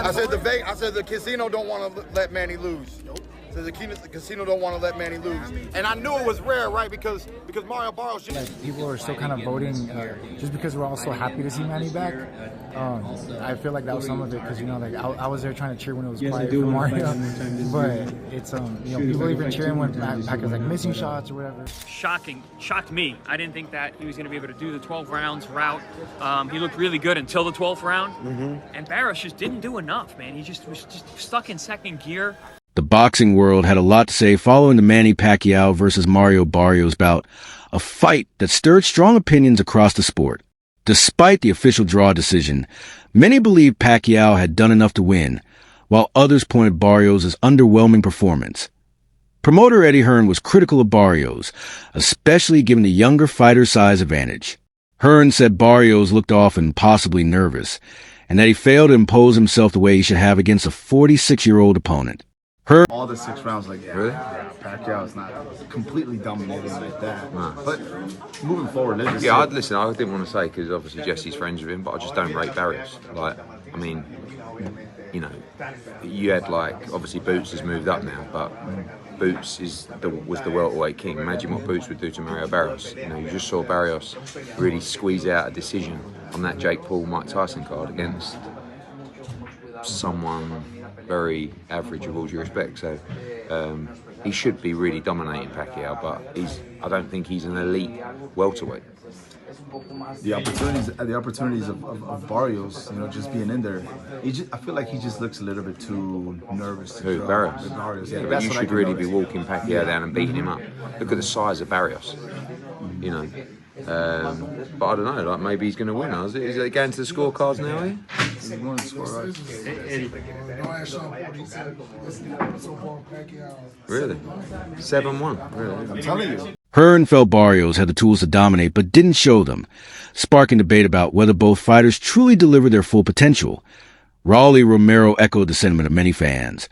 I said the casino don't want to let Manny lose. So the casino don't want to let Manny lose, and I knew it was rare, right? Because MarioBarrios. Like, people are still kind of voting just because we're all so happy to see Manny back. I feel like that was some of it because like I was there trying to cheer when it was quiet for Mario, but it's people even cheering when Pacquiao's like missing shots or whatever. Shocked me. I didn't think that he was going to be able to do the 12 rounds route. He looked really good until the 12th round, and Barrios just didn't do enough, man. He just was stuck in second gear. The boxing world had a lot to say following the Manny Pacquiao versus MarioBarrios bout, a fight that stirred strong opinions across the sport. Despite the official draw decision, many believed Pacquiao had done enough to win, while others pointed Barrios' underwhelming performance. Promoter Eddie Hearn was critical of Barrios, especially given the younger fighter's size advantage. Hearn said Barrios looked off and possibly nervous, and that he failed to impose himself the way he should have against a 46-year-old opponent. All the 6 rounds, like, really? Yeah, Pacquiao is not completely dominating like that. No. But moving forward, I didn't want to say, because obviously Jesse's friends with him, but I just don't rate Barrios. Like, I mean, you had, like, obviously Boots has moved up now, but Boots was the welterweight king. Imagine what Boots would do to MarioBarrios. You just saw Barrios really squeeze out a decision on that Jake Paul-Mike Tyson card against someone very average, with all due respect. So he should be really dominating Pacquiao, but I don't think he's an elite welterweight. The opportunities of Barrios, just being in there, I feel like he just looks a little bit too nervous. Who, Barrios? Barrios, yeah. But you should really be walking Pacquiao down and beating him up. Look at the size of Barrios, but I don't know, like, maybe he's going to win. Is it going to the scorecards now, eh? He's going to score, right? Really? 7-1, really? I'm telling you. Hearn felt Barrios had the tools to dominate but didn't show them, sparking debate about whether both fighters truly delivered their full potential. Raul Romero echoed the sentiment of many fans,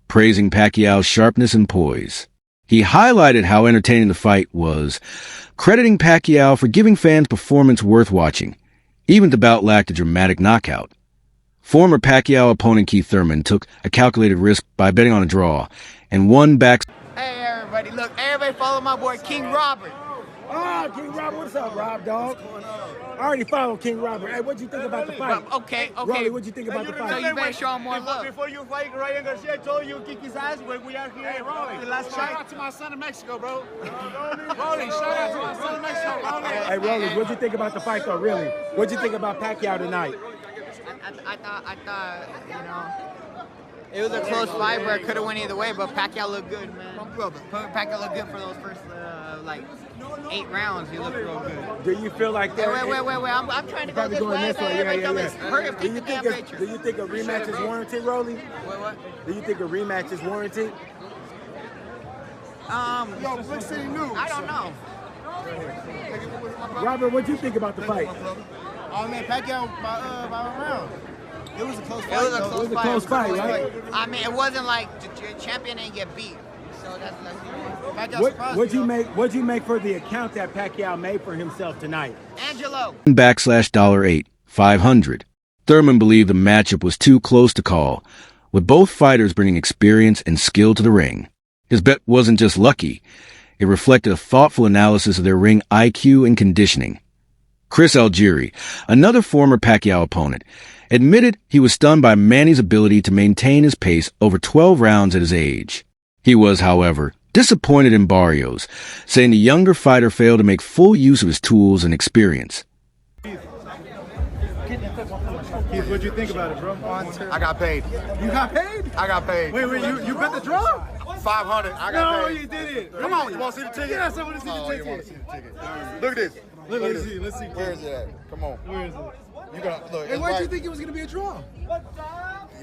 praising Pacquiao's sharpness and poise. He highlighted how entertaining the fight was, crediting Pacquiao for giving fans performance worth watching. Even the bout lacked a dramatic knockout. Former Pacquiao opponent Keith Thurman took a calculated risk by betting on a draw and won back. Hey everybody, look, everybody follow my boy King Robert. Oh, King Robert, what's up, Rob, dog? I already followed King Robert. Hey, what'd you think about the fight? Okay. Rolly, what'd you think about the fight? So you better show him more love. Before you fight Ryan Garcia, I told you kick his ass when we are here. Hey, Rolly, the last shout out to my son in Mexico, bro. Rolly, shout out to my son in Mexico, Rolly. Hey, Rolly, what'd you think about the fight, though, really? What'd you think about Pacquiao tonight? I thought, it was a close fight where it could have went either way, but Pacquiao looked good, man. Pacquiao looked good for those first, 8 rounds. He looked real good. Do you feel like that? Wait. I'm trying to go this way. Yeah. Do you think a rematch is warranted, Rolly? What? Do you think a rematch is warranted? Big City News. I don't know. Robert, what'd you think about the fight? Oh, man, Pacquiao by a round. It was a close fight. It was a close fight, right? I mean, it wasn't like the champion ain't get beat. So What'd you make for the account that Pacquiao made for himself tonight? Angelo. /$8, 500. Thurman believed the matchup was too close to call, with both fighters bringing experience and skill to the ring. His bet wasn't just lucky. It reflected a thoughtful analysis of their ring IQ and conditioning. Chris Algieri, another former Pacquiao opponent, admitted he was stunned by Manny's ability to maintain his pace over 12 rounds at his age. He was, however, disappointed in Barrios, saying the younger fighter failed to make full use of his tools and experience. Keith, what'd you think about it, bro? I got paid. You got paid? I got paid. Wait, you bet the draw? 500. I got paid. No, you didn't. Come on, you want to see the ticket? Yes, I want to see the ticket. You want to see the ticket? Look at this. Let's see. Where is it at? Come on. Where is it? You got look. Hey, why did you think it was gonna be a draw? You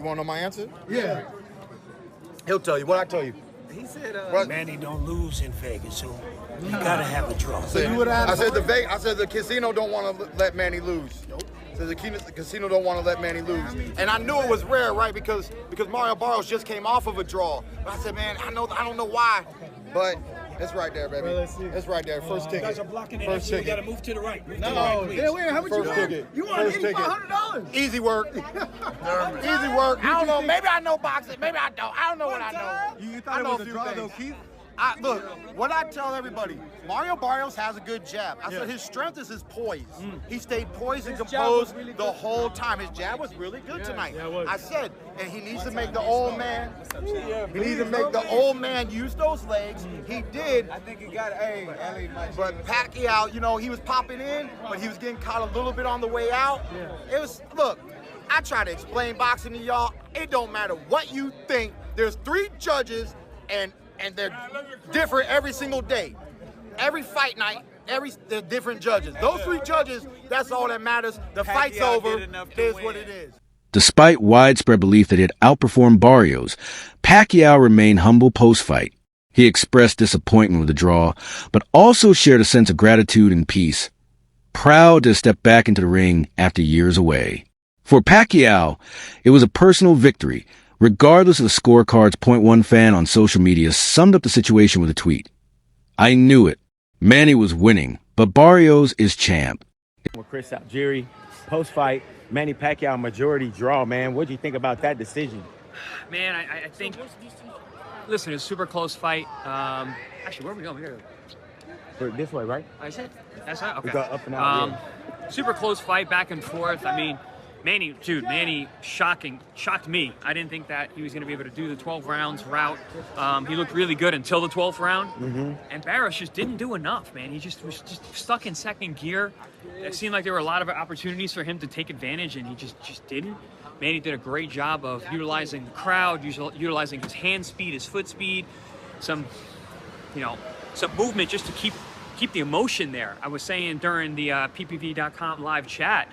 want to know my answer? Yeah. He'll tell you. What I tell you? He said, Manny don't lose in Vegas, so you gotta have a draw. I said the casino don't want to let Manny lose. So the casino don't want to let Manny lose. And I knew it was rare, right? Because MarioBarrios just came off of a draw. But I said, man, I don't know why, but It's right there, baby. Well, let's see. It's right there. First ticket. You guys are blocking it. First You got to ticket. move to the right. Move to No, the right, please. wait, how much you First want? ticket. You want $8,500? Easy work. Easy work. I don't know. Maybe I know boxing. Maybe I don't. I don't know what I know. You thought it was a draw, though, Keith? Look, what I tell everybody, Mario Barrios has a good jab. I said his strength is his poise. He stayed poised and composed the whole time. His jab was really good tonight. I said, and he needs to make the old man. He needs to make the old man use those legs. He did. I think he got But Pacquiao, you know, he was popping in, but he was getting caught a little bit on the way out. It was, look, I try to explain boxing to y'all. It don't matter what you think. There's 3 judges, and they're different every single day. Every fight night, they're different judges. Those 3 judges, that's all that matters. The fight's over. It is what it is. Despite widespread belief that he had outperformed Barrios, Pacquiao remained humble post-fight. He expressed disappointment with the draw, but also shared a sense of gratitude and peace, proud to step back into the ring after years away. For Pacquiao, it was a personal victory. Regardless of the scorecard's .1 fan on social media summed up the situation with a tweet. I knew it. Manny was winning, but Barrios is champ. With Chris Algieri, post-fight, Manny Pacquiao majority draw, man. What do you think about that decision? Man, I think, listen, it's a super close fight. Actually, where are we going? We gotta For this way, right? I said, that's not, okay. We go up and out, Super close fight, back and forth. I mean, Manny shocked me. I didn't think that he was going to be able to do the 12 rounds route. He looked really good until the 12th round. And Barrios just didn't do enough, man. He just was stuck in second gear. It seemed like there were a lot of opportunities for him to take advantage, and he just didn't. Manny did a great job of utilizing the crowd, utilizing his hand speed, his foot speed, some movement just to keep the emotion there. I was saying during the PPV.com live chat,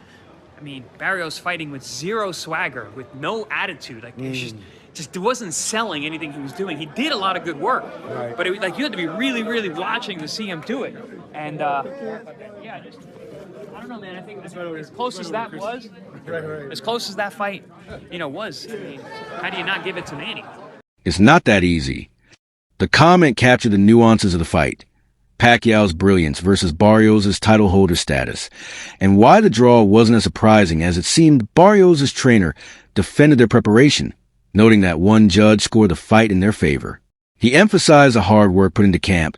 I mean, Barrios fighting with zero swagger, with no attitude. Like, it just wasn't selling anything he was doing. He did a lot of good work, but you had to be really, really watching to see him do it. And I don't know, man. I think as close as that was, as close as that fight, was. I mean, how do you not give it to Manny? It's not that easy. The comment captured the nuances of the fight. Pacquiao's brilliance versus Barrios' title holder status, and why the draw wasn't as surprising as it seemed. Barrios' trainer defended their preparation, noting that one judge scored the fight in their favor. He emphasized the hard work put into camp,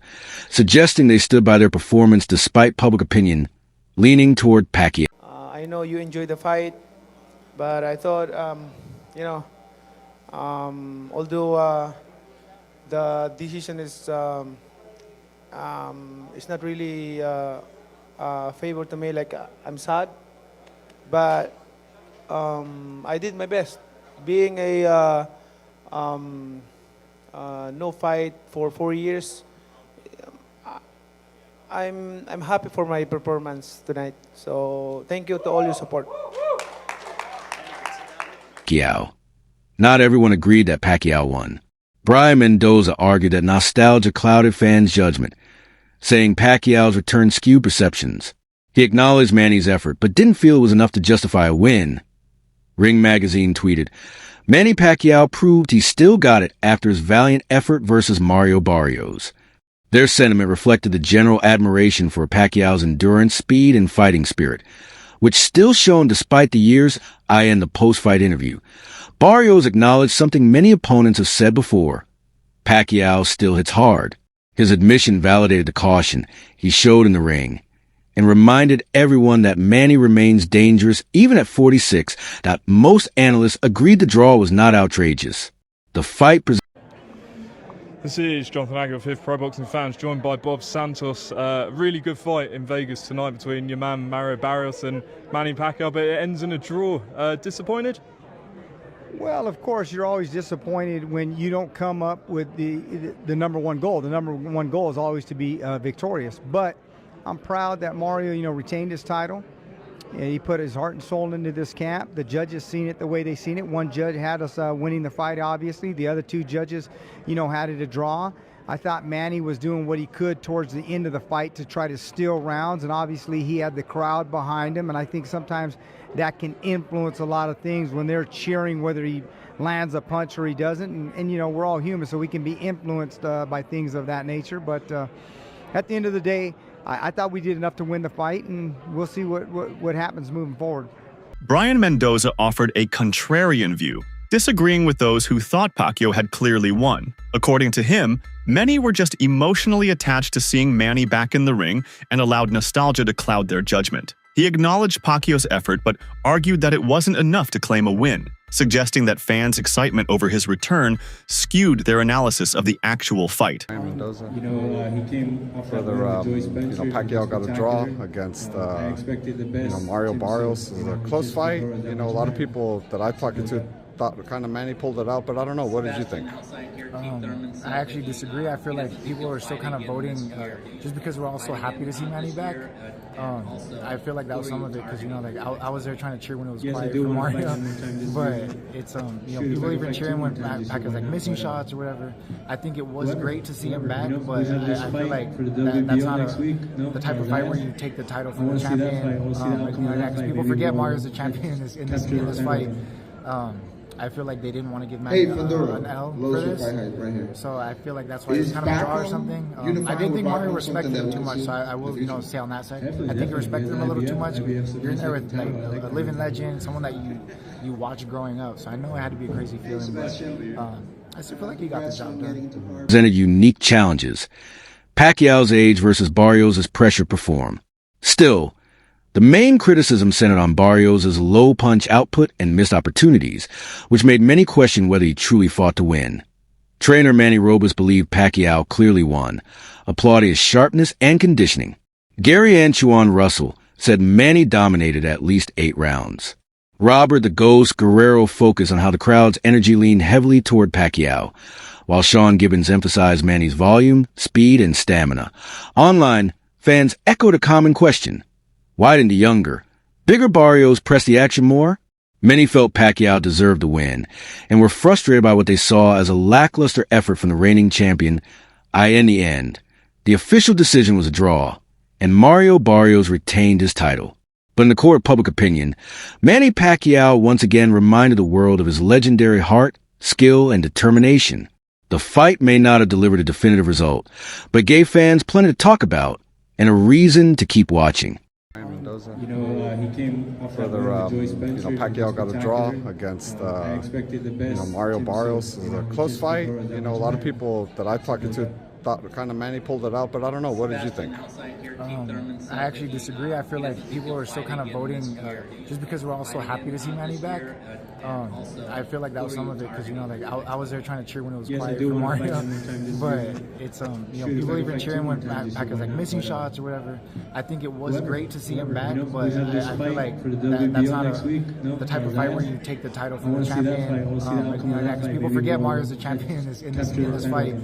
suggesting they stood by their performance despite public opinion, leaning toward Pacquiao. I know you enjoyed the fight, but I thought, although the decision is it's not really a favor to me. Like, I'm sad, but I did my best. Being a no fight for 4 years, I'm happy for my performance tonight. So thank you to all your support. Pacquiao. Not everyone agreed that Pacquiao won. Brian Mendoza argued that nostalgia clouded fans' judgment, saying Pacquiao's return skewed perceptions. He acknowledged Manny's effort, but didn't feel it was enough to justify a win. Ring Magazine tweeted, Manny Pacquiao proved he still got it after his valiant effort versus Mario Barrios. Their sentiment reflected the general admiration for Pacquiao's endurance, speed, and fighting spirit, which still shone despite the years. In the post-fight interview, Barrios acknowledged something many opponents have said before. Pacquiao still hits hard. His admission validated the caution he showed in the ring and reminded everyone that Manny remains dangerous even at 46. That most analysts agreed the draw was not outrageous. The fight This is Jonathan Agger of Fifth Pro Boxing Fans, joined by Bob Santos. Really good fight in Vegas tonight between your man MarioBarrios and Manny Pacquiao, but it ends in a draw. Disappointed? Well, of course, you're always disappointed when you don't come up with the number one goal. The number one goal is always to be victorious. But I'm proud that Mario, retained his title. And he put his heart and soul into this camp. The judges seen it the way they seen it. One judge had us winning the fight, obviously. The other 2 judges, had it a draw. I thought Manny was doing what he could towards the end of the fight to try to steal rounds, and obviously he had the crowd behind him, and I think sometimes that can influence a lot of things when they're cheering whether he lands a punch or he doesn't, and you know, we're all human, so we can be influenced by things of that nature, but at the end of the day, I thought we did enough to win the fight, and we'll see what happens moving forward. Brian Mendoza offered a contrarian view, disagreeing with those who thought Pacquiao had clearly won. According to him, many were just emotionally attached to seeing Manny back in the ring and allowed nostalgia to cloud their judgment. He acknowledged Pacquiao's effort but argued that it wasn't enough to claim a win, suggesting that fans' excitement over his return skewed their analysis of the actual fight. Mendoza. He came off whether Pacquiao got a draw against MarioBarrios. It was a close fight. A lot of people that I talked to thought kind of Manny pulled it out, but I don't know. What did you think? I actually disagree. I feel like people are still kind of voting just because we're all so happy to see Manny back. I feel like that was some of it because I was there trying to cheer when it was quiet for Mario, but it's people even cheering when Pacquiao's like missing shots or whatever. I think it was great to see him back, but I feel like that's not the type of fight where you take the title from the champion. Because people forget Mario's the champion in this fight. I feel like they didn't want to give Manny an L for this, so I feel like that's why it's kind of a draw or something. I didn't think Mario respected him too much, so I will say on that side. I think he respected him a little too much. You're in there with like a living legend, someone that you watched growing up, so I know it had to be a crazy feeling, but I still feel like he got the job done. Presented unique challenges. Pacquiao's age versus Barrios' pressure perform. Still, the main criticism centered on Barrios' low punch output and missed opportunities, which made many question whether he truly fought to win. Trainer Manny Robles believed Pacquiao clearly won, applauding his sharpness and conditioning. Gary Anchuan Russell said Manny dominated at least 8 rounds. Robert the Ghost Guerrero focused on how the crowd's energy leaned heavily toward Pacquiao, while Sean Gibbons emphasized Manny's volume, speed, and stamina. Online, fans echoed a common question. Why didn't the younger, bigger Barrios press the action more? Many felt Pacquiao deserved the win and were frustrated by what they saw as a lackluster effort from the reigning champion. In the end, the official decision was a draw, and MarioBarrios retained his title. But in the court of public opinion, Manny Pacquiao once again reminded the world of his legendary heart, skill, and determination. The fight may not have delivered a definitive result, but gave fans plenty to talk about and a reason to keep watching. Mendoza. He came off whether Pacquiao got a draw against MarioBarrios. It was a close fight. A lot of people that I talked to thought kind of Manny pulled it out, but I don't know. What did you think? I actually disagree. I feel like people are still kind of voting just because we're all so happy to see Manny back. I feel like that was some of it because I was there trying to cheer when it was quiet for Mario, but it's people even cheering when Pacquiao's like missing shots or whatever. I think it was great to see him back, but I feel like that's not the type of fight where you take the title from the champion. Because people forget Mario's the champion in this fight.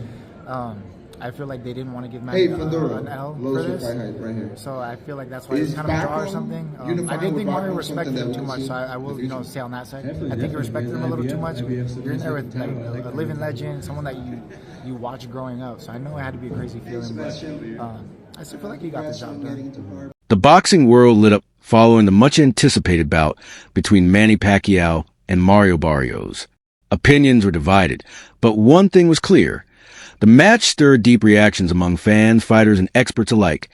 I feel like they didn't want to give Manny an L for this, so I feel like that's why it's kind of a draw or something. I didn't think Mario respected him too much, so I will say on that side. I think he respected him a little too much. You're in there with like a living legend, someone that you watched growing up, so I know it had to be a crazy feeling, but I still feel like he got the job done. The boxing world lit up following the much-anticipated bout between Manny Pacquiao and MarioBarrios. Opinions were divided, but one thing was clear. The match stirred deep reactions among fans, fighters, and experts alike.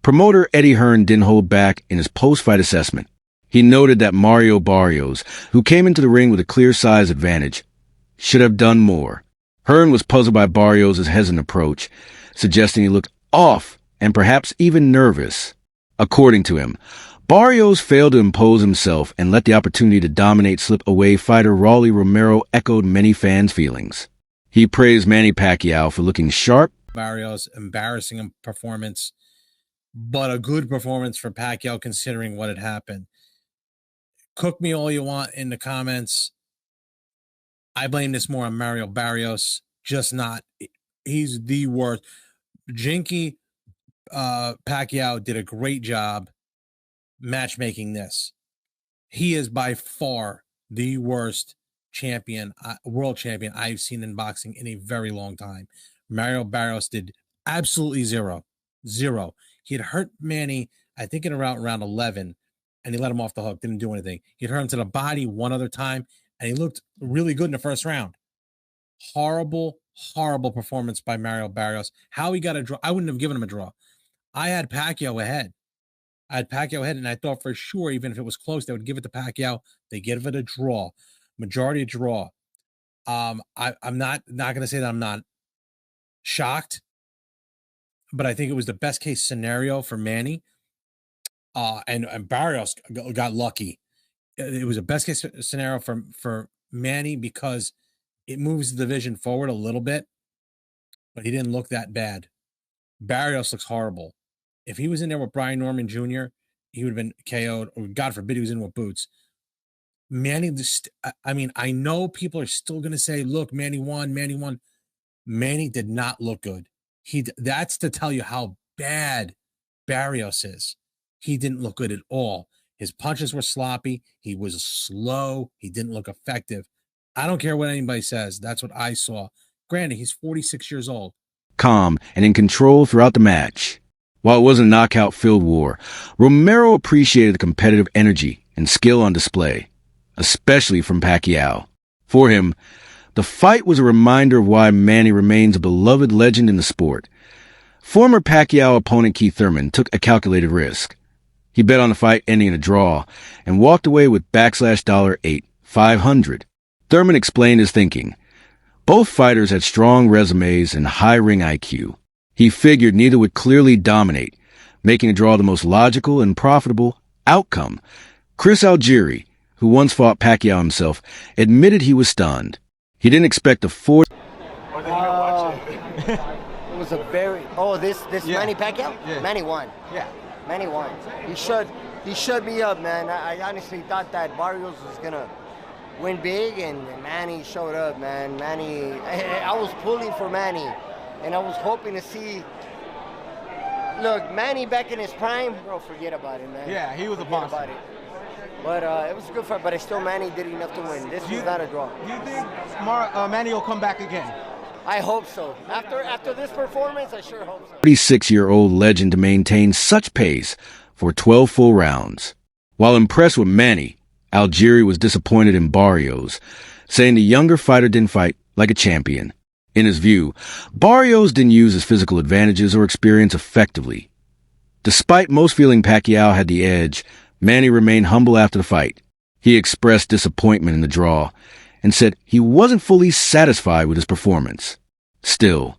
Promoter Eddie Hearn didn't hold back in his post-fight assessment. He noted that MarioBarrios, who came into the ring with a clear size advantage, should have done more. Hearn was puzzled by Barrios' hesitant approach, suggesting he looked off and perhaps even nervous. According to him, Barrios failed to impose himself and let the opportunity to dominate slip away. Fighter Rolly Romero echoed many fans' feelings. He praised Manny Pacquiao for looking sharp. Barrios, embarrassing performance, but a good performance for Pacquiao considering what had happened. Cook me all you want in the comments. I blame this more on MarioBarrios, just not. He's the worst. Jinky Pacquiao did a great job matchmaking this. He is by far the worst champion, world champion I've seen in boxing in a very long time. Mario Barrios did absolutely zero. He had hurt Manny, I think, in around round 11, and he let him off the hook. Didn't do anything. He hurt him to the body one other time, and he looked really good in the first round. Horrible performance by Mario Barrios. How he got a draw, I wouldn't have given him a draw. I had Pacquiao ahead. And I thought for sure, even if it was close, they would give it to Pacquiao. They give it a draw, majority draw. I'm not going to say that I'm not shocked, but I think it was the best case scenario for Manny. And Barrios got lucky. It was a best case scenario for Manny because it moves the division forward a little bit, but he didn't look that bad. Barrios looks horrible. If he was in there with Brian Norman Jr., he would have been KO'd, or God forbid he was in with Boots. Manny, I know people are still going to say, look, Manny won. Manny did not look good. That's to tell you how bad Barrios is. He didn't look good at all. His punches were sloppy. He was slow. He didn't look effective. I don't care what anybody says. That's what I saw. Granted, he's 46 years old. Calm and in control throughout the match. While it was a knockout-filled war, Romero appreciated the competitive energy and skill on display, especially from Pacquiao. For him, the fight was a reminder of why Manny remains a beloved legend in the sport. Former Pacquiao opponent Keith Thurman took a calculated risk. He bet on the fight ending in a draw and walked away with $8,500. Thurman explained his thinking. Both fighters had strong resumes and high ring IQ. He figured neither would clearly dominate, making a draw the most logical and profitable outcome. Chris Algieri, who once fought Pacquiao himself, admitted he was stunned. He didn't expect a fourth. It was a very this Manny Pacquiao? Yeah. Manny won. Yeah. Manny won. He shut me up, man. I honestly thought that Barrios was gonna win big, and Manny showed up, man. Manny, I was pulling for Manny, and I was hoping to see. Look, Manny back in his prime, bro. Forget about it, man. Yeah, he was a boss. About it. But it was a good fight, but still Manny did enough to win. This was not a draw. Do you think Manny will come back again? I hope so. After this performance, I sure hope so. 36-year-old legend to maintain such pace for 12 full rounds. While impressed with Manny, Algieri was disappointed in Barrios, saying the younger fighter didn't fight like a champion. In his view, Barrios didn't use his physical advantages or experience effectively. Despite most feeling Pacquiao had the edge, Manny remained humble after the fight. He expressed disappointment in the draw and said he wasn't fully satisfied with his performance. Still,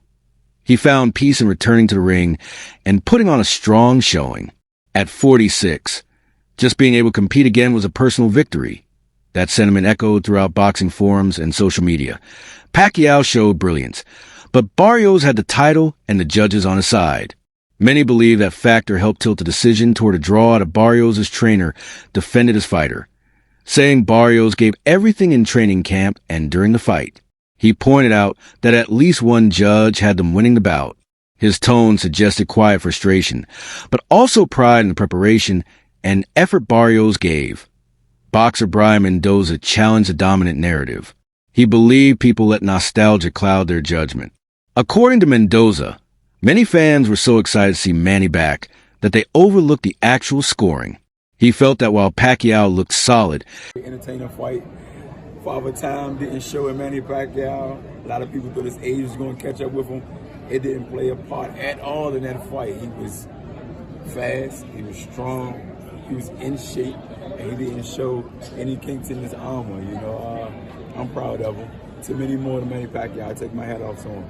he found peace in returning to the ring and putting on a strong showing. At 46, just being able to compete again was a personal victory. That sentiment echoed throughout boxing forums and social media. Pacquiao showed brilliance, but Barrios had the title and the judges on his side. Many believe that factor helped tilt the decision toward a draw out of Barrios' trainer defended his fighter, saying Barrios gave everything in training camp and during the fight. He pointed out that at least one judge had them winning the bout. His tone suggested quiet frustration, but also pride in the preparation and effort Barrios gave. Boxer Brian Mendoza challenged the dominant narrative. He believed people let nostalgia cloud their judgment. According to Mendoza, many fans were so excited to see Manny back that they overlooked the actual scoring. He felt that while Pacquiao looked solid, entertaining fight. Father Time didn't show in Manny Pacquiao. A lot of people thought his age was going to catch up with him. It didn't play a part at all in that fight. He was fast, he was strong, he was in shape, and he didn't show any kinks in his armor. You know, I'm proud of him. Too many more than Manny Pacquiao. I take my hat off to him.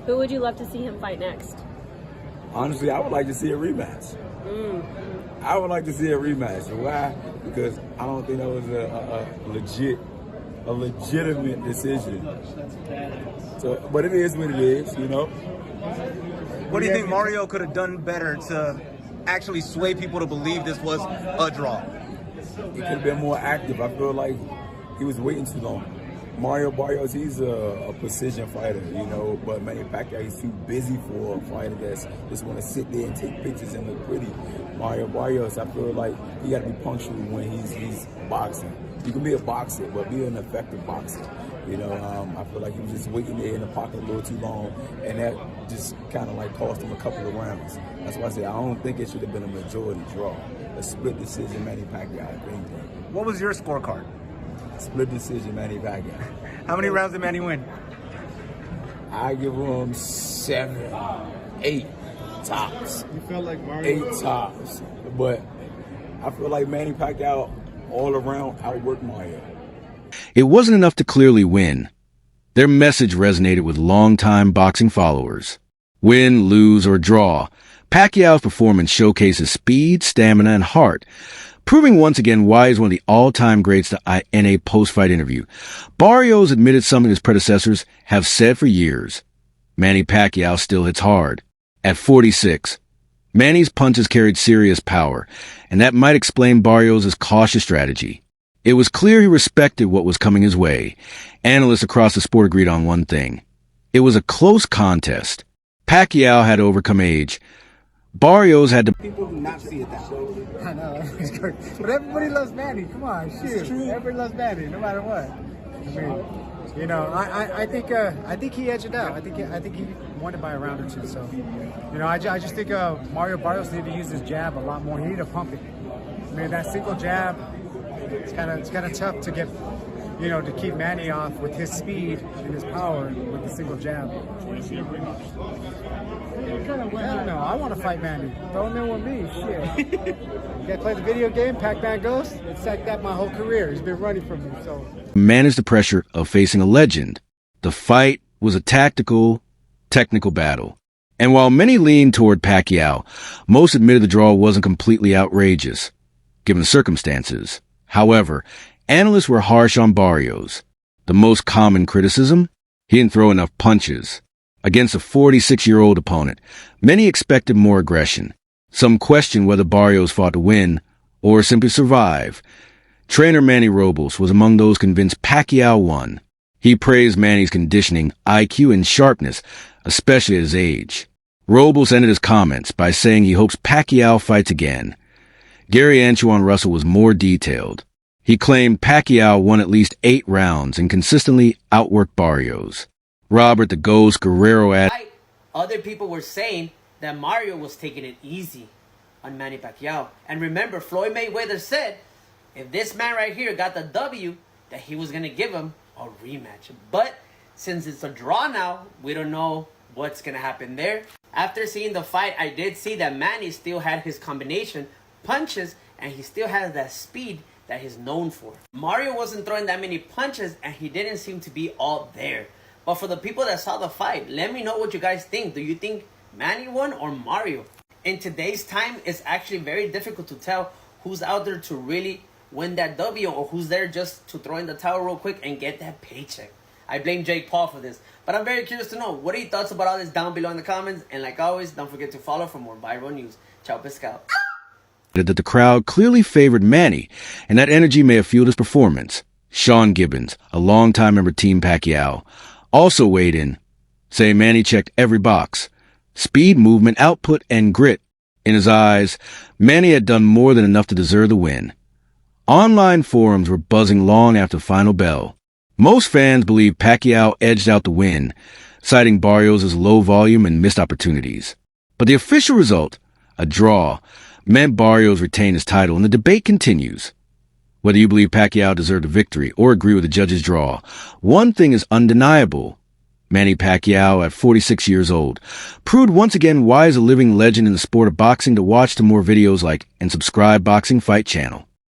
Who would you love to see him fight next? Honestly, I would like to see a rematch. I would like to see a rematch. Why? Because I don't think that was a legitimate decision. So, but it is what it is, you know. What do you think Mario could have done better to actually sway people to believe this was a draw? He could have been more active. I feel like he was waiting too long. MarioBarrios, he's a precision fighter, you know, but Manny Pacquiao, he's too busy for a fighter that's just want to sit there and take pictures and look pretty. MarioBarrios, I feel like he got to be punctual when he's boxing. You can be a boxer, but be an effective boxer. You know, I feel like he was just waiting there in the pocket a little too long, and that just kind of like cost him a couple of rounds. That's why I say I don't think it should have been a majority draw. A split decision, Manny Pacquiao, I think. What was your scorecard? Split decision, Manny Pacquiao. How many rounds did Manny win? I give him 7, 8 tops. You felt like Mario? 8 tops. But I feel like Manny Pacquiao all around outworked Mario. It wasn't enough to clearly win. Their message resonated with longtime boxing followers. Win, lose, or draw, Pacquiao's performance showcases speed, stamina, and heart, proving once again why he's one of the all-time greats in a post-fight interview. Barrios admitted something his predecessors have said for years. Manny Pacquiao still hits hard. At 46, Manny's punches carried serious power, and that might explain Barrios' cautious strategy. It was clear he respected what was coming his way. Analysts across the sport agreed on one thing. It was a close contest. Pacquiao had to overcome age. Barrios had to... People do not see it that way. I know, but everybody loves Manny. Come on, shoot. Everybody loves Manny, no matter what. I mean, you know, I think he edged it out. I think he won it by a round or two. So, you know, I just think MarioBarrios needed to use his jab a lot more. He needed to pump it. I mean, that single jab, it's kind of tough to get, you know, to keep Manny off with his speed and his power with the single jab. Hell no, I want to fight Manny. Throw him in with me, shit. You gotta play the video game, Pac-Man Ghost? It's like that my whole career. He's been running from me, so. Managed the pressure of facing a legend. The fight was a technical battle. And while many leaned toward Pacquiao, most admitted the draw wasn't completely outrageous, given the circumstances. However, analysts were harsh on Barrios. The most common criticism? He didn't throw enough punches. Against a 46-year-old opponent, many expected more aggression. Some questioned whether Barrios fought to win or simply survive. Trainer Manny Robles was among those convinced Pacquiao won. He praised Manny's conditioning, IQ, and sharpness, especially at his age. Robles ended his comments by saying he hopes Pacquiao fights again. Gary Antoine Russell was more detailed. He claimed Pacquiao won at least 8 rounds and consistently outworked Barrios. Robert the Ghost Guerrero added, other people were saying that Mario was taking it easy on Manny Pacquiao. And remember, Floyd Mayweather said if this man right here got the W, that he was going to give him a rematch. But since it's a draw now, we don't know what's going to happen there. After seeing the fight, I did see that Manny still had his combination punches, and he still has that speed that he's known for. Mario wasn't throwing that many punches, and he didn't seem to be all there. But for the people that saw the fight, let me know what you guys think. Do you think Manny won or Mario? In today's time, it's actually very difficult to tell who's out there to really win that W or who's there just to throw in the towel real quick and get that paycheck. I blame Jake Paul for this. But I'm very curious to know, what are your thoughts about all this down below in the comments? And like always, don't forget to follow for more viral news. Ciao, pescado. That the crowd clearly favored Manny, and that energy may have fueled his performance. Sean Gibbons, a longtime member of Team Pacquiao, also weighed in, saying Manny checked every box. Speed, movement, output, and grit. In his eyes, Manny had done more than enough to deserve the win. Online forums were buzzing long after the final bell. Most fans believe Pacquiao edged out the win, citing Barrios' low volume and missed opportunities. But the official result, a draw, meant Barrios retained his title, and the debate continues. Whether you believe Pacquiao deserved a victory or agree with the judge's draw, one thing is undeniable. Manny Pacquiao, at 46 years old, proved once again why he's a living legend in the sport of boxing. To watch more videos like and subscribe Boxing Fight channel.